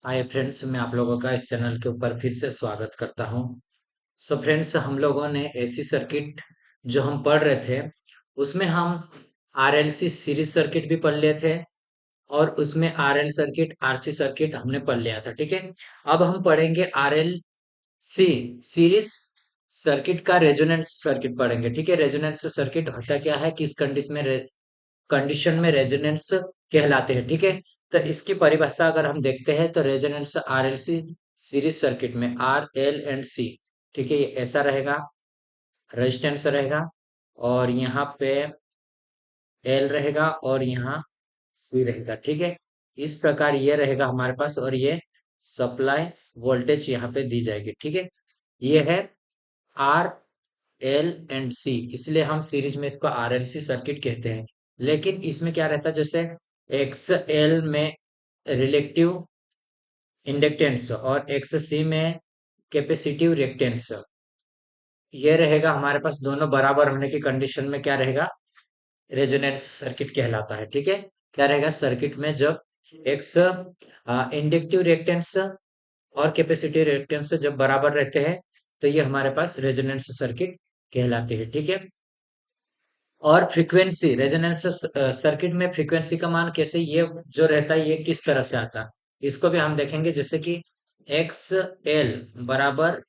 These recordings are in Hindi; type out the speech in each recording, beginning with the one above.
हाय फ्रेंड्स, मैं आप लोगों का इस चैनल के ऊपर फिर से स्वागत करता हूं। सो फ्रेंड्स, हम लोगों ने एसी सर्किट जो हम पढ़ रहे थे उसमें हम आरएलसी सीरीज सर्किट भी पढ़ लिए थे और उसमें आरएल सर्किट आरसी सर्किट हमने पढ़ लिया था। ठीक है। अब हम पढ़ेंगे आरएल सी सीरीज सर्किट का रेजोनेंस सर्किट पढ़ेंगे। ठीक है। रेजोनेंस सर्किट होता क्या है, किस कंडीशन में रेजोनेंस कहलाते हैं। ठीक है। तो इसकी परिभाषा अगर हम देखते हैं तो रेजोनेंस आरएलसी सीरीज सर्किट में आर एल एंड सी, ठीक है, ये ऐसा रहेगा, रेजिस्टेंस रहेगा और यहाँ पे एल रहेगा और यहाँ सी रहेगा। ठीक है। इस प्रकार ये रहेगा हमारे पास और ये सप्लाई वोल्टेज यहाँ पे दी जाएगी। ठीक है। ये है आर एल एंड सी, इसलिए हम सीरीज में इसको आरएलसी सर्किट कहते हैं। लेकिन इसमें क्या रहता है, जैसे एक्स एल में रिलेक्टिव इंडक्टेंस और एक्स सी में कैपेसिटिव रिएक्टेंस, ये रहेगा हमारे पास। दोनों बराबर होने की कंडीशन में क्या रहेगा, रेजोनेंस सर्किट कहलाता है। ठीक है। क्या रहेगा सर्किट में, जब एक्स इंडक्टिव रिएक्टेंस और कैपेसिटिव रिएक्टेंस जब बराबर रहते हैं तो ये हमारे पास रेजोनेंस सर्किट कहलाती है। ठीक है। और फ्रीक्वेंसी, रेजोनेंस सर्किट में फ्रीक्वेंसी का मान कैसे, ये जो रहता है ये किस तरह से आता है, इसको भी हम देखेंगे। जैसे कि एक्स एल बराबर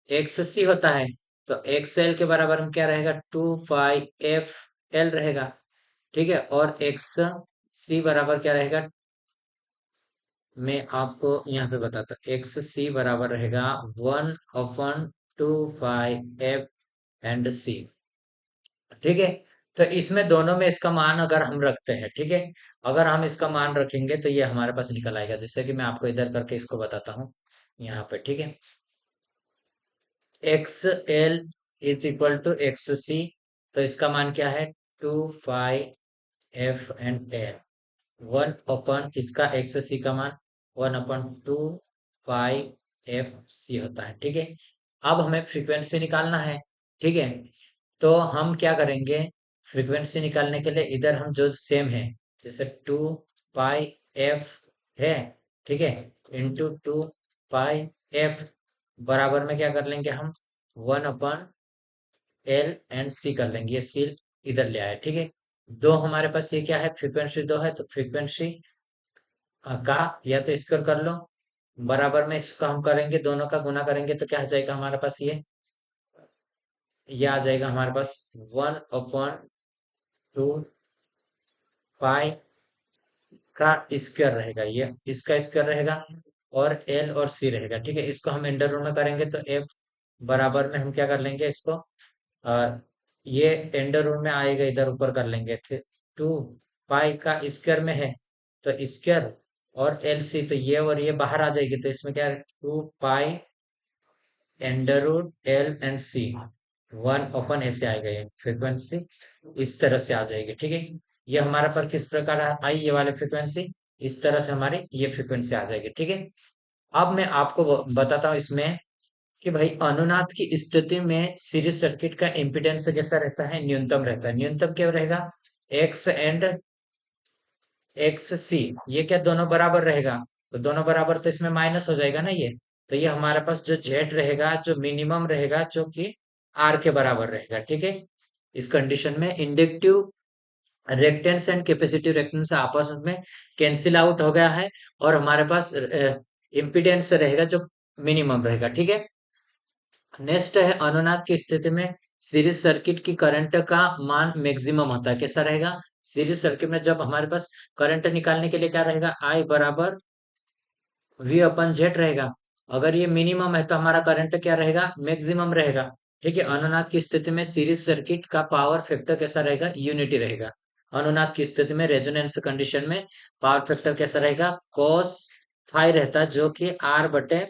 एक्स सी होता है, तो एक्स एल के बराबर में क्या रहेगा, 2 पाई एफ एल रहेगा। ठीक है। और एक्स सी बराबर क्या रहेगा, मैं आपको यहाँ पे बताता हूँ। एक्स सी बराबर रहेगा 1/2 पाई एफ एंड सी। ठीक है। तो इसमें दोनों में इसका मान अगर हम रखते हैं, ठीक है, अगर हम इसका मान रखेंगे तो ये हमारे पास निकल आएगा। जैसे कि मैं आपको इधर करके इसको बताता हूँ यहाँ पे। ठीक है। X L is equal to X C, तो इसका मान क्या है, 2 पाई एफ एंड एल, 1 अपन इसका एक्स सी का मान 1/2 पाई एफ सी होता है। ठीक है। अब हमें फ्रीक्वेंसी निकालना है। ठीक है। तो हम क्या करेंगे, फ्रीक्वेंसी निकालने के लिए इधर हम जो सेम है, जैसे 2 पाई एफ है, ठीक है, इंटू 2 पाई एफ बराबर में क्या कर लेंगे हम, 1/एल एंड सी कर लेंगे। ये सी इधर ले आए। ठीक है। दो हमारे पास ये क्या है, फ्रीक्वेंसी दो है, तो फ्रीक्वेंसी का या तो स्क्वायर कर लो, बराबर में इसका हम करेंगे, दोनों का गुना करेंगे तो क्या आ जाएगा हमारे पास, ये आ जाएगा हमारे पास 1/2 पाई का स्क्वायर रहेगा, ये इसका स्क्वायर रहेगा और एल और सी रहेगा। ठीक है। इसको हम अंडर रूट में करेंगे तो एफ बराबर में हम क्या कर लेंगे इसको, आ, ये अंडर रूट में आएगा, इधर ऊपर कर लेंगे। फिर 2 पाई का स्क्वायर में है तो स्क्वायर और एल सी, तो ये और ये बाहर आ जाएगी, तो इसमें क्या है, 2 pi under root L and C, 1 अपन ऐसे आएगा, ये फ्रीक्वेंसी इस तरह से आ जाएगी। ठीक है। ये हमारा पर किस प्रकार आई, ये वाली फ्रीक्वेंसी इस तरह से हमारी ये फ्रीक्वेंसी आ जाएगी। ठीक है। अब मैं आपको बताता हूँ इसमें कि भाई अनुनाद की स्थिति में सीरीज सर्किट का इम्पीडेंस कैसा रहता है, न्यूनतम रहता है। न्यूनतम क्या रहेगा, एक्स एंड एक्स सी, ये क्या दोनों बराबर रहेगा, तो दोनों बराबर तो इसमें माइनस हो जाएगा ना ये, तो ये हमारे पास जो जेड रहेगा, जो मिनिमम रहेगा, जो कि आर के बराबर रहेगा। ठीक है। इस कंडीशन में inductive reactance and capacitive reactance आपस में कैंसिल आउट हो गया है और हमारे पास इम्पीडेंस रहेगा जो मिनिमम रहेगा। ठीक है। नेक्स्ट है अनुनाद की स्थिति में सीरीज सर्किट की करंट का मान मैक्सिमम होता है। कैसा रहेगा, सीरीज सर्किट में जब हमारे पास करंट निकालने के लिए क्या रहेगा, आई बराबर वी अपन जेड रहेगा। अगर ये मिनिमम है तो हमारा करंट क्या रहेगा, मैक्सिमम रहेगा। ठीक है। अनुनाद की स्थिति में सीरीज सर्किट का पावर फैक्टर कैसा रहेगा, यूनिटी रहेगा। अनुनाद की स्थिति में रेजोनेंस कंडीशन में पावर फैक्टर कैसा रहेगा, cos फाई रहता है, जो कि आर बटे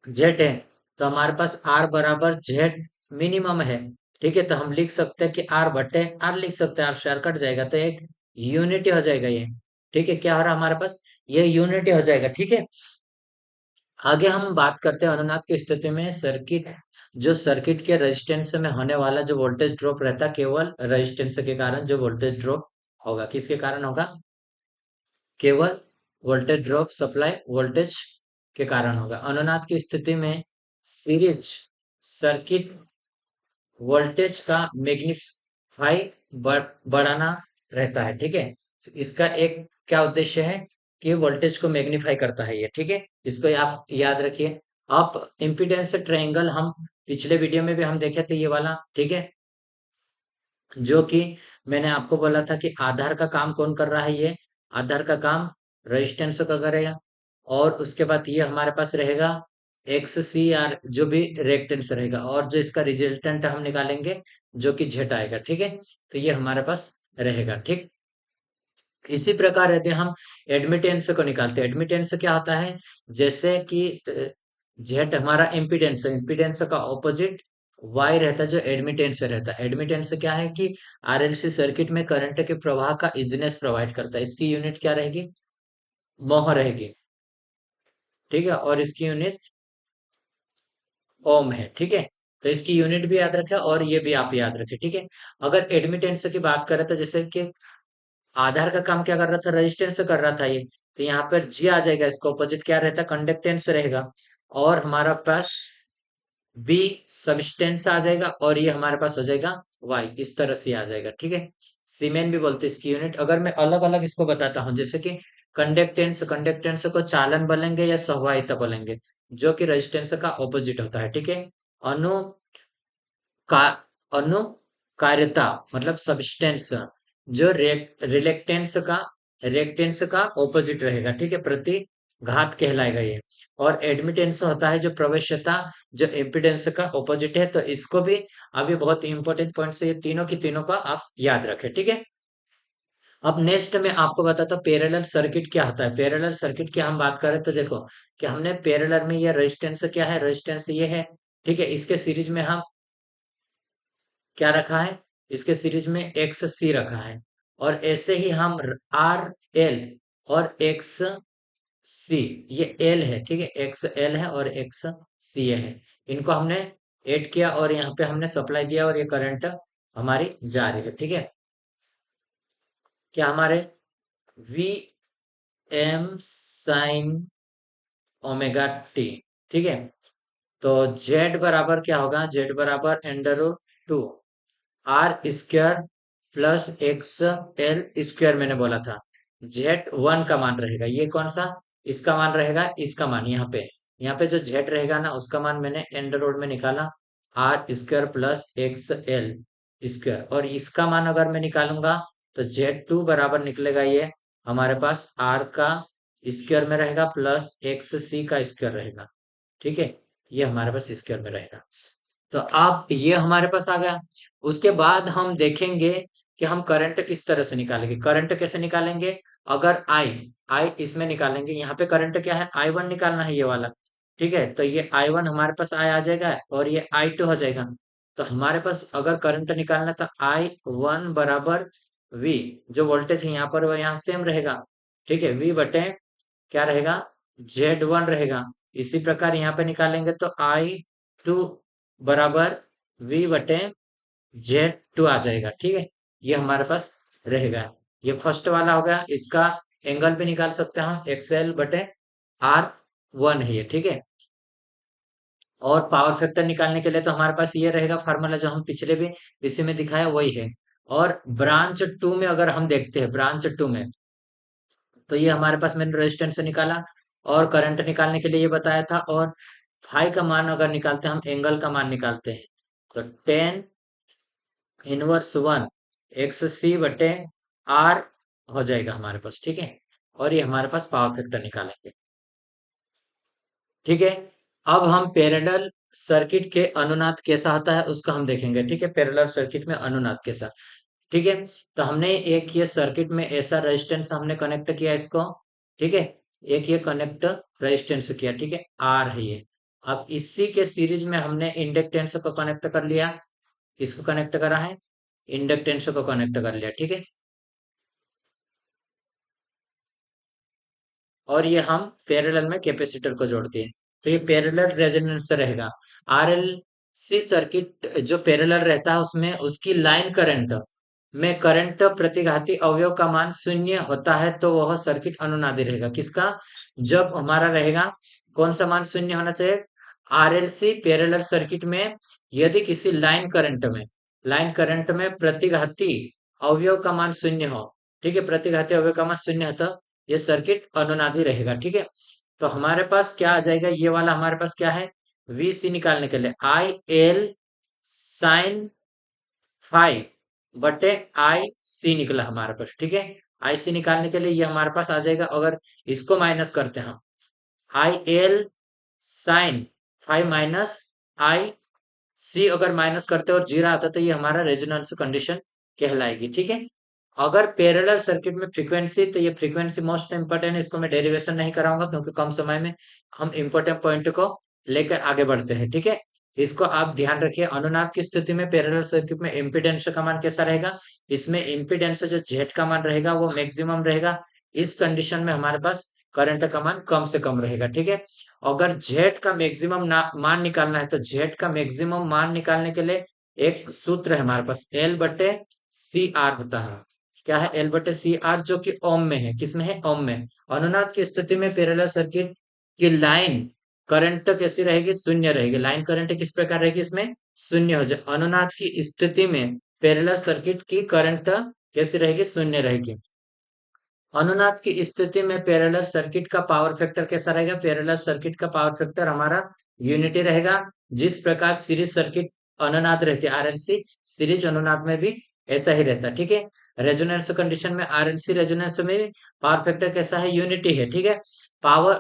जेड है। तो हमारे पास आर बराबर जेड मिनिमम है। ठीक है। तो हम लिख सकते हैं कि आर बटे आर लिख सकते हैं, आर शेयर कट जाएगा तो एक यूनिटी हो जाएगा ये। ठीक है। क्या हो रहा है हमारे पास, ये यूनिटी हो जाएगा। ठीक है। आगे हम बात करते हैं अनुनाद की स्थिति में सर्किट, जो सर्किट के रेजिस्टेंस में होने वाला जो वोल्टेज ड्रॉप रहता है, केवल रेजिस्टेंस के कारण जो वोल्टेज ड्रॉप होगा, किसके कारण होगा, केवल वोल्टेज ड्रॉप सप्लाई वोल्टेज के कारण होगा। अनुनाद की स्थिति में सीरीज सर्किट वोल्टेज का मैग्नीफाई बढ़ाना रहता है, ठीक है। तो इसका एक क्या उद्देश्य है कि वोल्टेज को मैग्नीफाई करता है ये, ठीक है। इसको आप याद रखिए। आप इम्पीडेंस ट्रायंगल हम पिछले वीडियो में भी हम देखे थे ये वाला, ठीक है। जो कि मैंने आपको बोला था कि आधार का काम कौन कर रहा है, ये आधार का काम रेजिस्टेंस का करेगा। और उसके बाद ये हमारे पास रहेगा एक्स सी आर जो भी रिएक्टेंस रहेगा, और जो इसका रिजल्टेंट हम निकालेंगे जो कि जेट आएगा, ठीक है। तो ये हमारे पास रहेगा, ठीक। इसी प्रकार यदि हम एडमिटेंस को निकालते हैं, एडमिटेंस क्या होता है, जैसे कि जेट हमारा इम्पीडेंस है, इम्पीडेंस का ऑपोजिट वाई रहता है जो एडमिटेंस रहता है। एडमिटेंस क्या है कि आरएलसी सर्किट में करंट के प्रवाह का इजनेस प्रोवाइड करता है। इसकी यूनिट क्या रहेगी, मोह रहेगी, ठीक है। और इसकी यूनिट ओम है, ठीक है। तो इसकी यूनिट भी याद रखें और ये भी आप याद रखें, ठीक है। अगर एडमिटेंस की बात करें तो जैसे कि आधार का काम क्या कर रहा था, रेजिस्टेंस कर रहा था ये, तो यहाँ पर जी आ जाएगा, इसका ऑपोजिट क्या रहता है, कंडक्टेंस रहेगा। और हमारा पास बी सब्सटेंस आ जाएगा, और ये हमारे पास हो जाएगा वाई, इस तरह से आ जाएगा, ठीक है। सीमेन भी बोलते हैं इसकी यूनिट। अगर मैं अलग अलग इसको बताता हूँ, जैसे कि कंडक्टेंस, कंडक्टेंस को चालन बोलेंगे या सहवाहिता बोलेंगे, जो कि रेजिस्टेंस का ऑपोजिट होता है, ठीक है। अनु का अनुकार्यता मतलब सब्सटेंस, जो रिएक्टेंस का ऑपोजिट रहेगा, ठीक है, प्रति घात कहलाएगा ये। और एडमिटेंस होता है जो प्रवेश्यता, जो इम्पीडेंस का ऑपोजिट है। तो इसको भी अभी बहुत इंपॉर्टेंट पॉइंट से ये तीनों की तीनों का आप याद रखें, ठीक है। अब नेक्स्ट में आपको बताता हूँ पैरेलल सर्किट क्या होता है। पैरेलल सर्किट की हम बात करें तो देखो कि हमने पैरेलल में ये रेजिस्टेंस क्या है, रेजिस्टेंस ये है, ठीक है। इसके सीरीज में हम क्या रखा है, इसके सीरीज में एक्स सी रखा है। और ऐसे ही हम आर एल और एक्स सी, ये एल है, ठीक है, एक्स एल है और एक्स सी है, इनको हमने ऐड किया और यहाँ पे हमने सप्लाई दिया और ये करंट हमारी जा रही है, ठीक है। क्या हमारे V M sine omega T, ठीक है। तो जेड बराबर क्या होगा, जेड बराबर under root two R square plus X L square मैंने बोला था। जेड वन का मान रहेगा, ये कौन सा, इसका मान रहेगा, इसका मान यहाँ पे जो जेड रहेगा ना उसका मान मैंने एंडर रोड में निकाला, R square plus X L square. और इसका मान अगर मैं निकालूंगा तो जेड टू बराबर निकलेगा ये हमारे पास आर का स्क्वायर में रहेगा प्लस एक्स सी का स्क्वायर रहेगा, ठीक है। ये हमारे पास स्क्वायर में रहेगा। तो आप ये हमारे पास आ गया। उसके बाद हम देखेंगे कि हम करंट किस तरह से निकालेंगे। करंट कैसे निकालेंगे, अगर आई आई इसमें निकालेंगे, यहाँ पे करंट क्या है, आई वन निकालना है ये वाला, ठीक है। तो ये आई वन हमारे पास आई आ जाएगा और ये आई टू हो जाएगा। तो हमारे पास अगर करंट निकालना तो आई वन बराबर वी, जो वोल्टेज है यहाँ पर वो यहाँ सेम रहेगा, ठीक है, वी बटे क्या रहेगा, जेड वन रहेगा। इसी प्रकार यहाँ पे निकालेंगे तो आई टू बराबर वी बटे जेड टू आ जाएगा, ठीक है। ये हमारे पास रहेगा। ये फर्स्ट वाला हो गया, इसका एंगल भी निकाल सकते हैं हम, एक्सएल बटे आर वन है ये, ठीक है। और पावर फैक्टर निकालने के लिए तो हमारे पास ये रहेगा फार्मूला जो हम पिछले भी इसी में दिखाया वही है। और ब्रांच टू में अगर हम देखते हैं, ब्रांच टू में तो ये हमारे पास मैंने रेजिस्टेंस से निकाला और करंट निकालने के लिए ये बताया था। और फाई का मान अगर निकालते हैं हम, एंगल का मान निकालते हैं, तो टेन इनवर्स वन एक्स सी बटे आर हो जाएगा हमारे पास, ठीक है। और ये हमारे पास पावर फैक्टर निकालेंगे, ठीक है। अब हम पैरेलल सर्किट के अनुनाद कैसा होता है उसका हम देखेंगे, ठीक है। पैरेलल सर्किट में अनुनाद कैसा, ठीक है। तो हमने एक ये सर्किट में ऐसा रेजिस्टेंस हमने कनेक्ट किया इसको, ठीक है। एक ये कनेक्ट रेजिस्टेंस किया, ठीक है, आर है ये। अब इसी के सीरीज में हमने इंडक्टेंस को कनेक्ट कर लिया, किसको कनेक्ट करा है, इंडक्टेंस को कनेक्ट कर लिया, ठीक है। और ये हम पैरेलल में कैपेसिटर को जोड़ दिए, तो ये पैरेलल रेजोनेंस रहेगा। आरएलसी सर्किट जो पैरेलल रहता है उसमें उसकी लाइन करंट में करंट प्रतिघाती अवयव का मान शून्य होता है तो वह सर्किट अनुनादी रहेगा। किसका? जब हमारा रहेगा, कौन सा मान शून्य होना चाहिए? आरएलसी पैरेलल सर्किट में यदि किसी लाइन करंट में प्रतिघाती अवयव का मान शून्य हो, ठीक है, प्रतिघाती अवयव का मान शून्य हो तो ये सर्किट अनुनादी रहेगा। ठीक है, तो हमारे पास क्या आ जाएगा, ये वाला हमारे पास क्या है, वीसी निकालने के लिए आई एल साइन 5/IC निकला हमारे पास। ठीक है, आईसी निकालने के लिए ये हमारे पास आ जाएगा। अगर इसको माइनस करते हैं हम, IL sin 5 - IC अगर माइनस करते और जीरो आता तो ये हमारा रेजोनेंस कंडीशन कहलाएगी। ठीक है, अगर पैरेलल सर्किट में फ्रीक्वेंसी, तो ये फ्रीक्वेंसी मोस्ट इंपोर्टेंट है, इसको मैं डेरिवेशन नहीं कराऊंगा क्योंकि कम समय में हम इंपोर्टेंट पॉइंट को लेकर आगे बढ़ते हैं। ठीक है, इसको आप ध्यान रखिए। अनुनाद की स्थिति में पैरेलल सर्किट में इम्पीडेंस का मान कैसा रहेगा, इसमें इम्पीडेंस जो जेड का मान रहेगा वो मैक्सिमम रहेगा। इस कंडीशन में हमारे पास करंट का मान कम से कम रहेगा। ठीक है, अगर जेड का मैक्सिमम मान निकालना है तो जेड का मैक्सिमम मान निकालने के लिए एक सूत्र है हमारे पास, L/CR होता है। क्या है? L/CR, जो कि ओम में है। किसमें है? ओम में। अनुनाद की स्थिति में पैरेलल सर्किट की लाइन करंट कैसी रहेगी? शून्य रहेगी। लाइन करंट किस प्रकार रहेगी? इसमें शून्य हो जाए। अनुनाद की स्थिति में पैरेलल सर्किट की करंट कैसी रहेगी? शून्य रहेगी। अनुनाद की स्थिति में पैरेलल सर्किट का पावर फैक्टर कैसा रहेगा? पैरेलल सर्किट का पावर फैक्टर हमारा यूनिटी रहेगा। जिस प्रकार सीरीज सर्किट अनुनाद रहती है, आरएलसी सीरीज अनुनाद में भी ऐसा ही रहता है। ठीक है, रेजोनेंस कंडीशन में आरएलसी रेजोनेंस में भी पावर फैक्टर कैसा है? यूनिटी है। ठीक है, पावर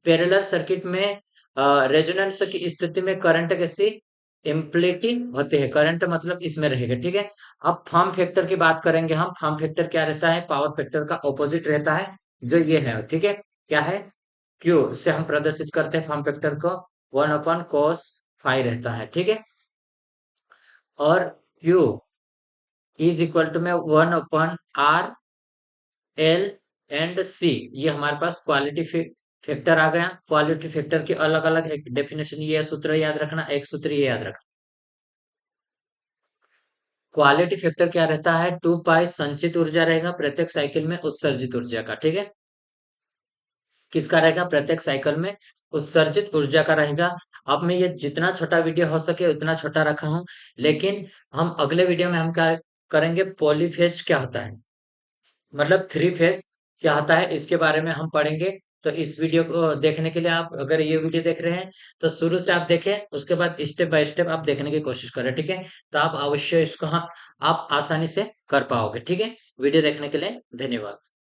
पैरेलल सर्किट में रेजोनेंस की स्थिति में करंट कैसी? इम्प्लीटी होते हैं। करंट मतलब इसमें रहेगा। ठीक है, अब फॉर्म फैक्टर की बात करेंगे हम। फॉर्म फैक्टर क्या रहता है? पावर फैक्टर का ऑपोजिट रहता है, जो ये है। ठीक है, क्या है? क्यू से हम प्रदर्शित करते हैं फॉर्म फैक्टर को, 1/cos φ रहता है। ठीक है, और क्यू इज इक्वल टू में 1/R L& C। ये हमारे पास क्वालिटी फैक्टर आ गया। क्वालिटी फैक्टर की अलग अलग एक डेफिनेशन, ये सूत्र याद रखना, एक सूत्र ये याद रखना। क्वालिटी फैक्टर क्या रहता है? 2 पाई संचित ऊर्जा रहेगा प्रत्येक साइकिल में उत्सर्जित ऊर्जा का। ठीक है, किसका रहेगा? प्रत्येक साइकिल में उत्सर्जित ऊर्जा का रहेगा। अब मैं ये जितना छोटा वीडियो हो सके उतना छोटा रखा हूं, लेकिन हम अगले वीडियो में हम क्या करेंगे, पॉलीफेज क्या होता है, मतलब थ्री फेज क्या होता है, इसके बारे में हम पढ़ेंगे। तो इस वीडियो को देखने के लिए, आप अगर ये वीडियो देख रहे हैं तो शुरू से आप देखें, उसके बाद स्टेप बाय स्टेप आप देखने की कोशिश करें। ठीक है, तो आप अवश्य इसको, हाँ, आप आसानी से कर पाओगे। ठीक है, वीडियो देखने के लिए धन्यवाद।